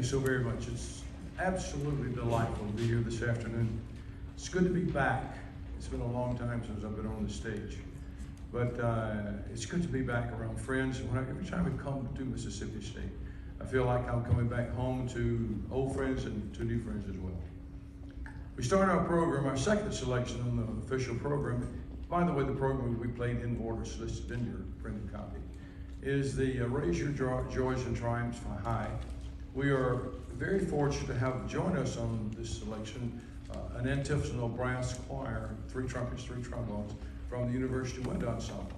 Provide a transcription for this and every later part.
you so very much. It's absolutely delightful to be here this afternoon. It's good to be back. It's been a long time since I've been on the stage. But it's good to be back around friends. Every time we come to Mississippi State, I feel like I'm coming back home to old friends and to new friends as well. We start our program, our second selection on the official program. By the way, the program we played in order, listed in your printed copy, is the Raise Your Joys and Triumphs High. We are very fortunate to have join us on this selection an antiphonal brass choir, 3 trumpets, 3 trombones, from the University Wind Ensemble.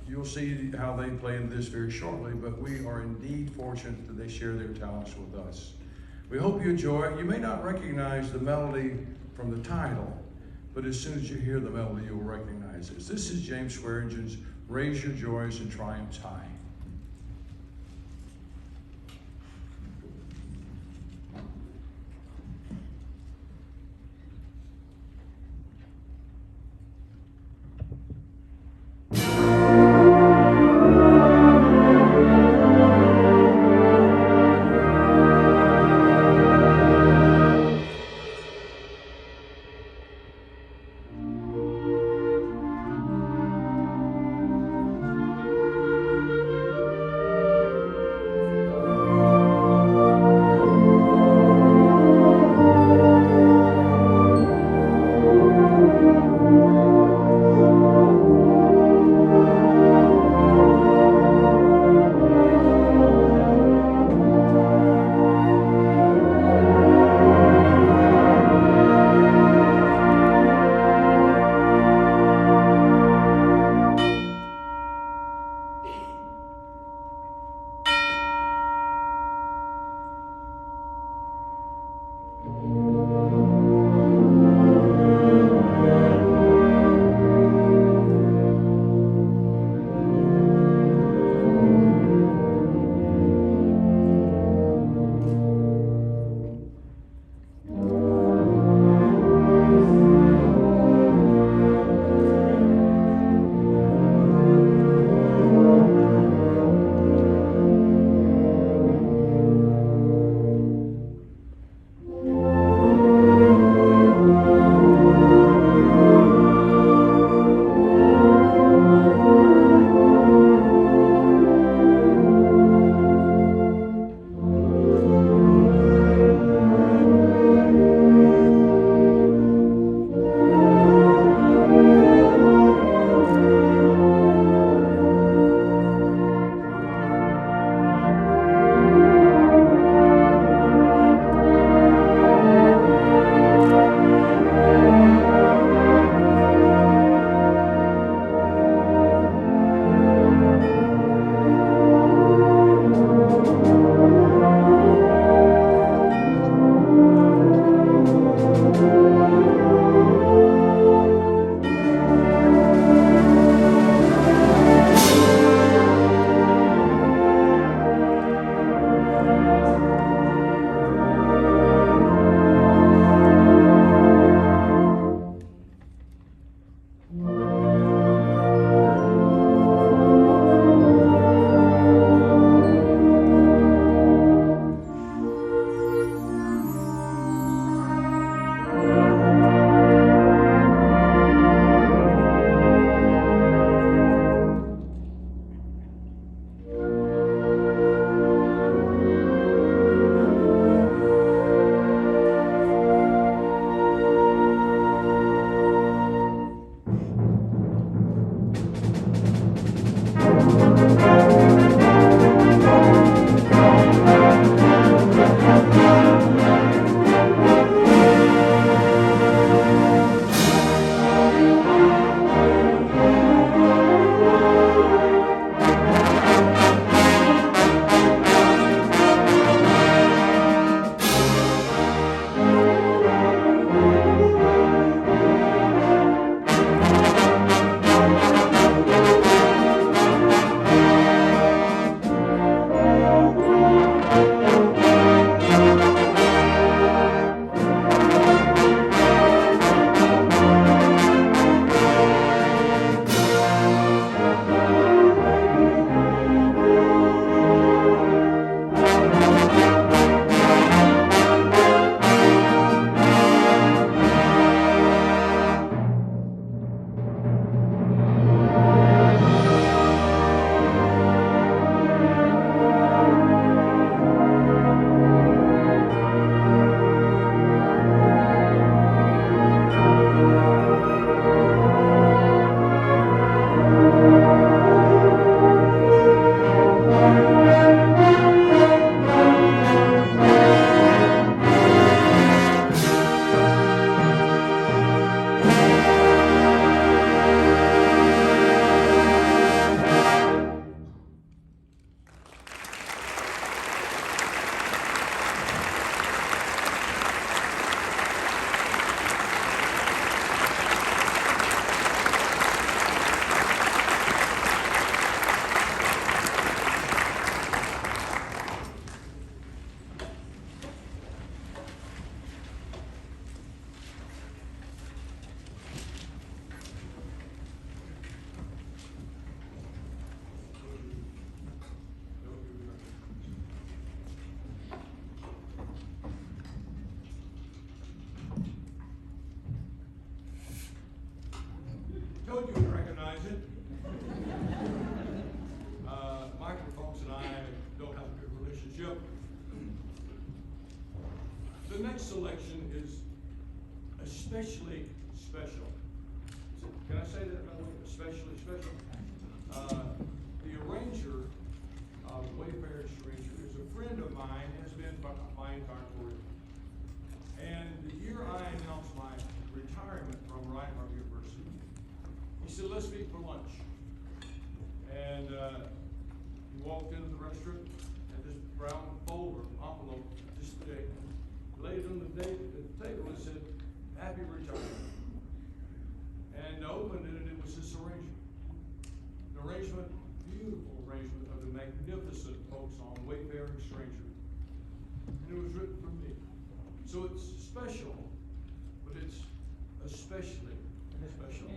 You'll see how they play in this very shortly, but we are indeed fortunate that they share their talents with us. We hope you enjoy it. You may not recognize the melody from the title, but as soon as you hear the melody, you'll recognize this. This is James Swearingen's Raise Your Joys and Triumphs High. The next selection is especially special. Can I say that by the way? Especially special. The arranger, Wayfarer Stranger, is a friend of mine, has been for my entire career. And the year I announced my retirement from Reinhardt University, he said, let's meet for lunch. And he walked into the restaurant, had this brown folder, envelope, this big, laid it on the table and said, happy retirement. And opened it, and it was this arrangement. An arrangement, beautiful arrangement of the magnificent folk song, Wayfaring Stranger. And it was written for me. So it's special, but it's especially special.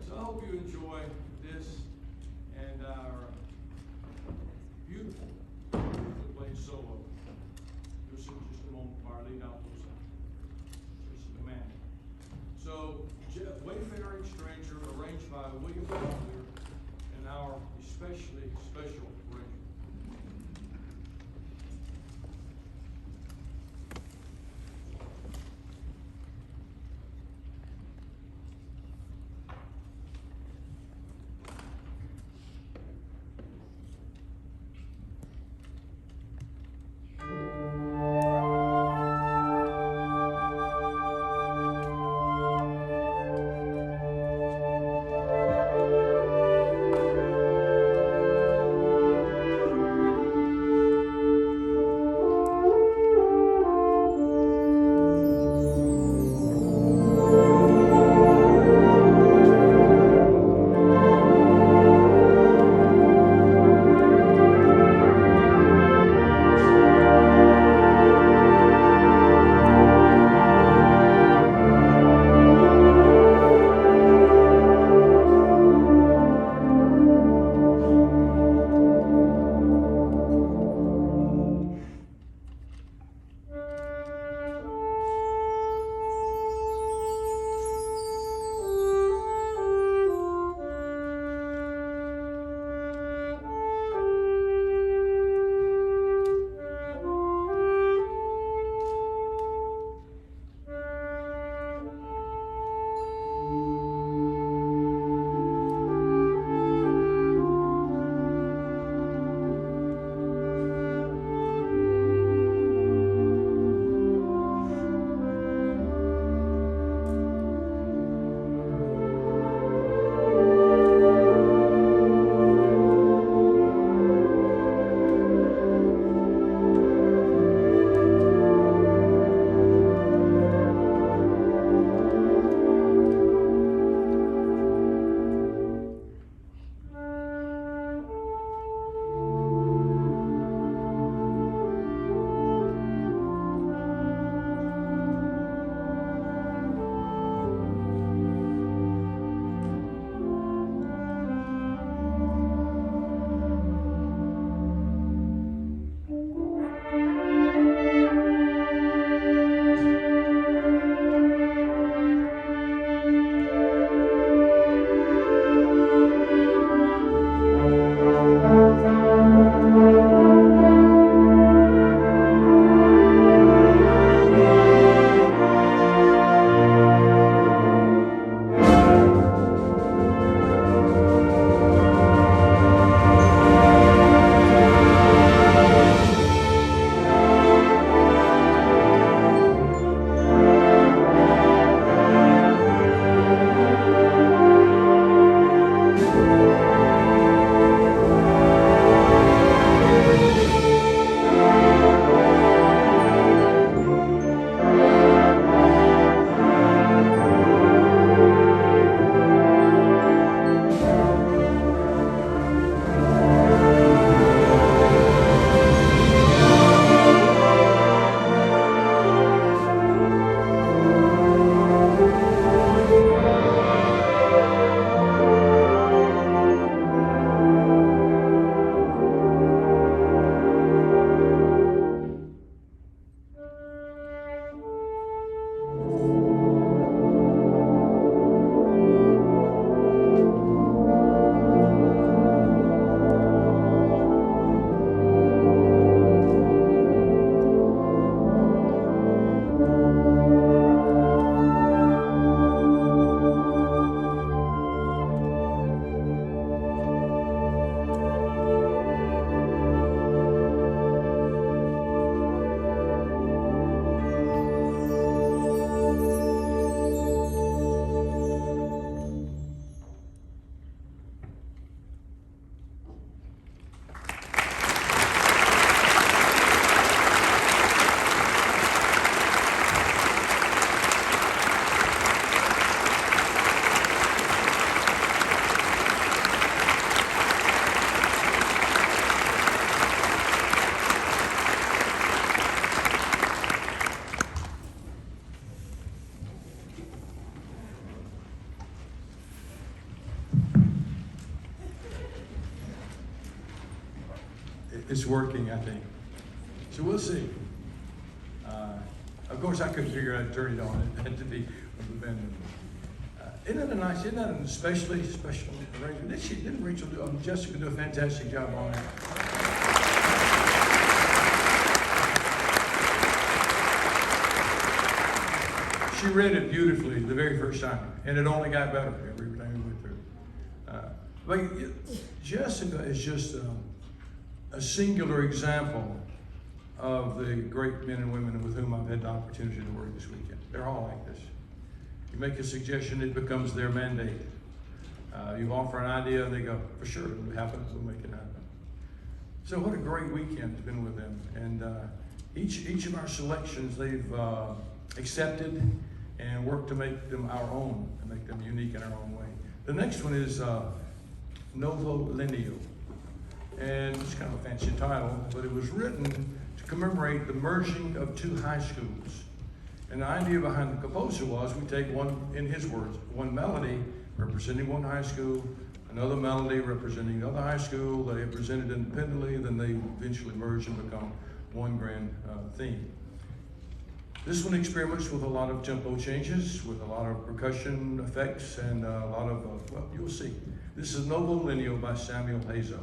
So I hope you enjoy this and our beautiful played solo. You'll see in just a moment by our lead alto sound. Just the man. So Wayfaring Stranger, arranged by William Butler, and our especially special arrangement. It's working, I think. So we'll see. Of course, I couldn't figure out how to turn it on. It had to be with the band. Isn't that an especially special arrangement? Didn't Rachel Jessica do a fantastic job on it? She read it beautifully the very first time, and it only got better every time we went through. But Jessica is just a singular example of the great men and women with whom I've had the opportunity to work this weekend. They're all like this. You make a suggestion, it becomes their mandate. You offer an idea, they go, for sure, it'll happen, we'll make it happen. So what a great weekend it's been with them. And each of our selections they've accepted and worked to make them our own, and make them unique in our own way. The next one is Novo Lineo. And it's kind of a fancy title, but it was written to commemorate the merging of two high schools. And the idea behind the composer was we take one, in his words, one melody representing one high school, another melody representing another high school. They are presented independently, then they eventually merge and become one grand theme. This one experiments with a lot of tempo changes, with a lot of percussion effects, and a lot of, well, you'll see. This is Novo Lineo by Samuel Hazo.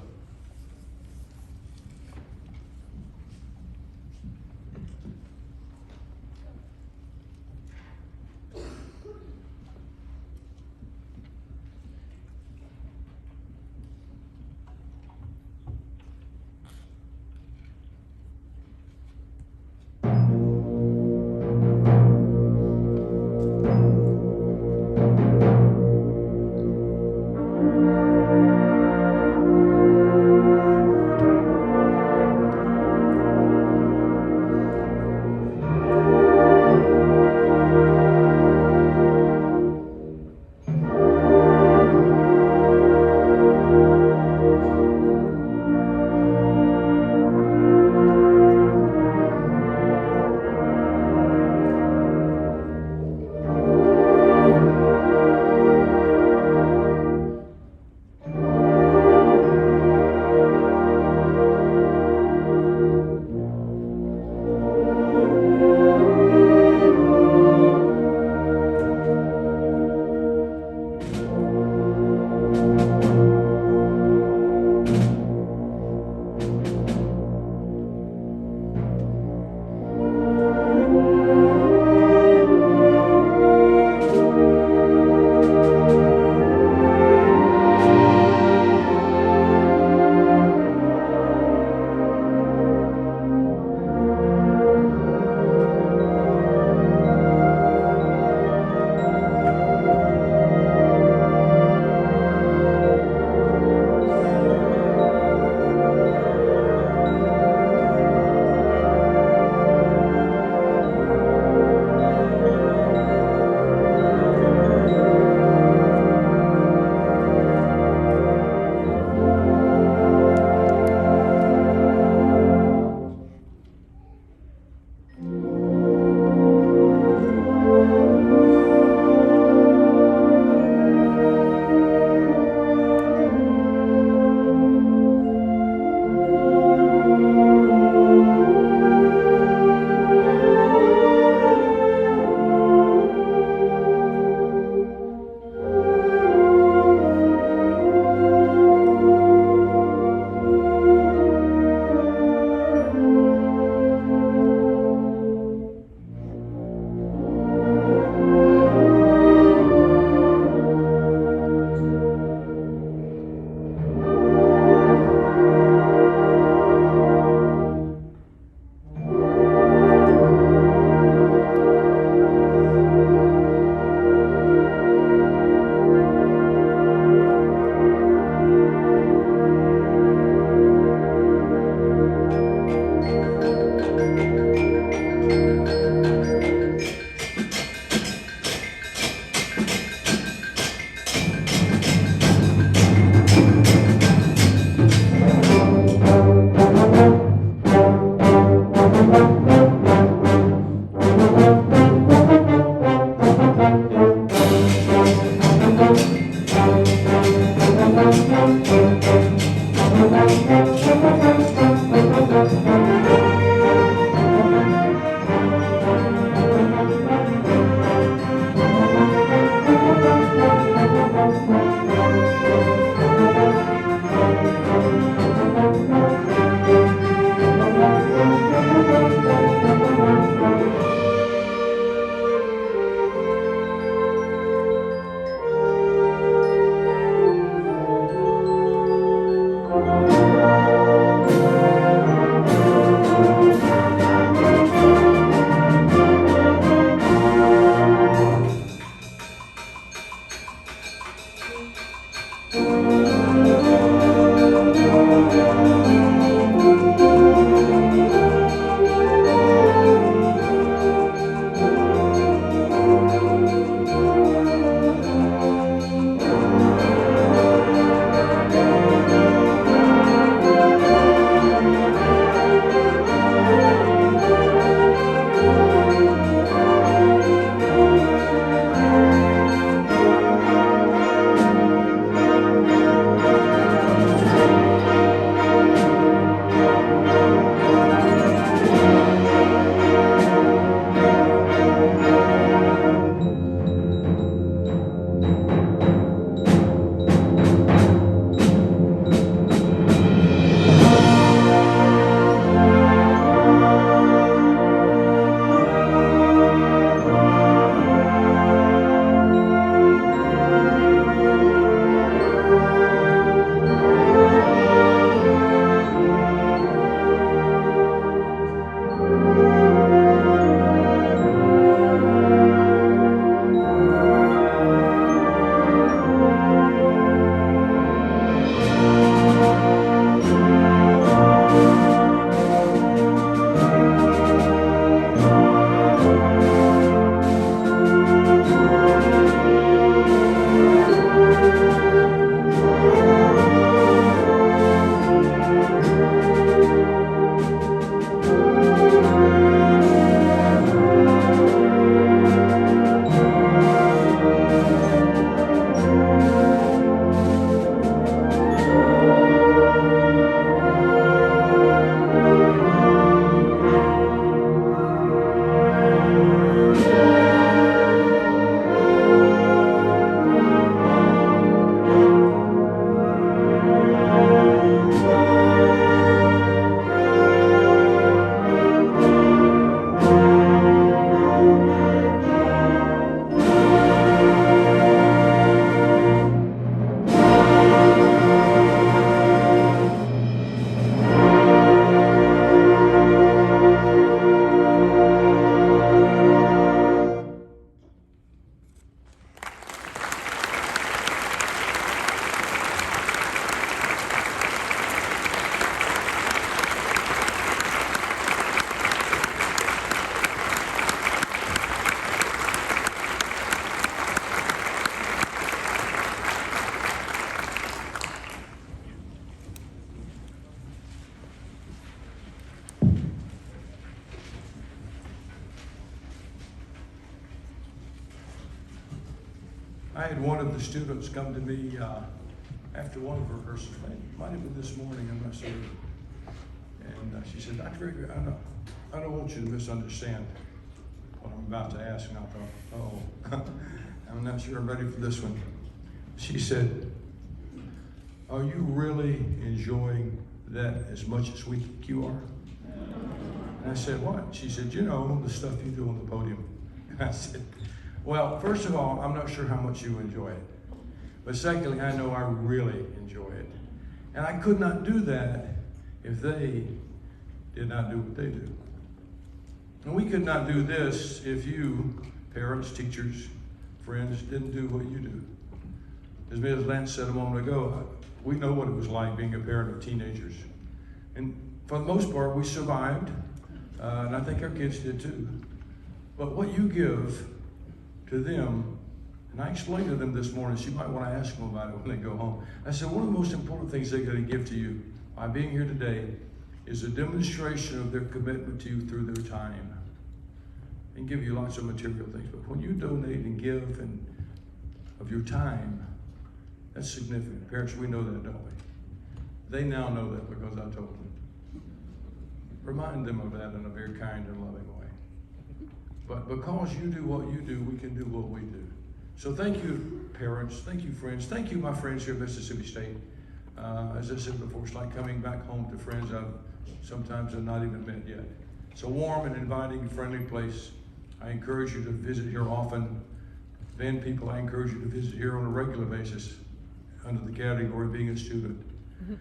I had one of the students come to me after one of rehearsals. Might have been this morning, I'm not certain. And she said, Dr. Gregory, I don't want you to misunderstand what I'm about to ask. And I thought, oh, I'm not sure I'm ready for this one. She said, are you really enjoying that as much as we think you are? And I said, what? She said, you know, the stuff you do on the podium. And I said, well, first of all, I'm not sure how much you enjoy it. But secondly, I know I really enjoy it. And I could not do that if they did not do what they do. And we could not do this if you, parents, teachers, friends, didn't do what you do. As Ms. Lance said a moment ago, we know what it was like being a parent of teenagers. And for the most part, we survived, and I think our kids did too. But what you give to them, and I explained to them this morning, so you might want to ask them about it when they go home. I said, one of the most important things they're going to give to you by being here today is a demonstration of their commitment to you through their time. And give you lots of material things. But when you donate and give and of your time, that's significant. Parents, we know that, don't we? They now know that because I told them. Remind them of that in a very kind and loving way. But because you do what you do, we can do what we do. So thank you, parents. Thank you, friends. Thank you, my friends here at Mississippi State. As I said before, it's like coming back home to friends I've sometimes not even met yet. It's a warm and inviting, friendly place. I encourage you to visit here often. Band people, I encourage you to visit here on a regular basis under the category of being a student. Mm-hmm.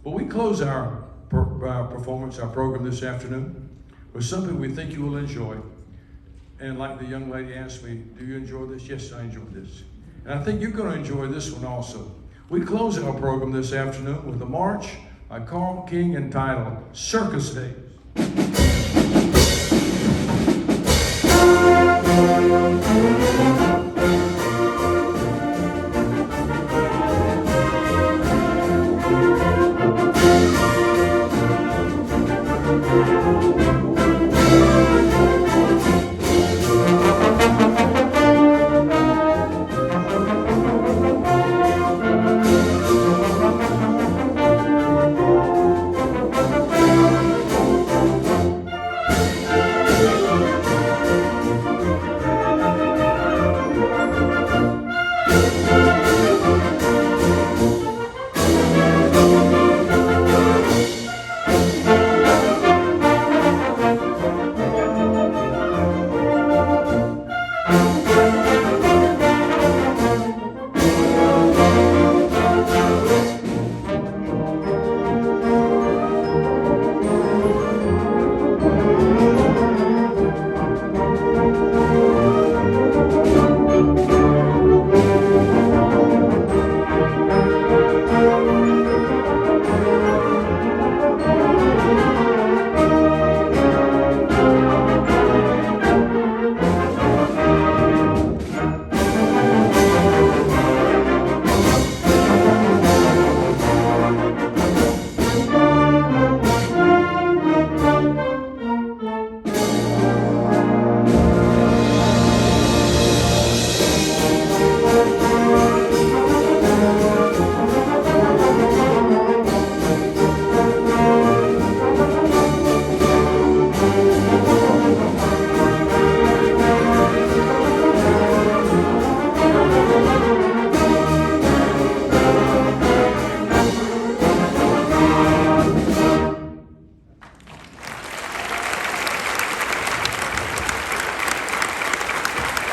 But we close our performance, our program this afternoon with something we think you will enjoy. And like the young lady asked me, do you enjoy this? Yes, I enjoy this. And I think you're going to enjoy this one also. We close our program this afternoon with a march by Carl King entitled Circus Days.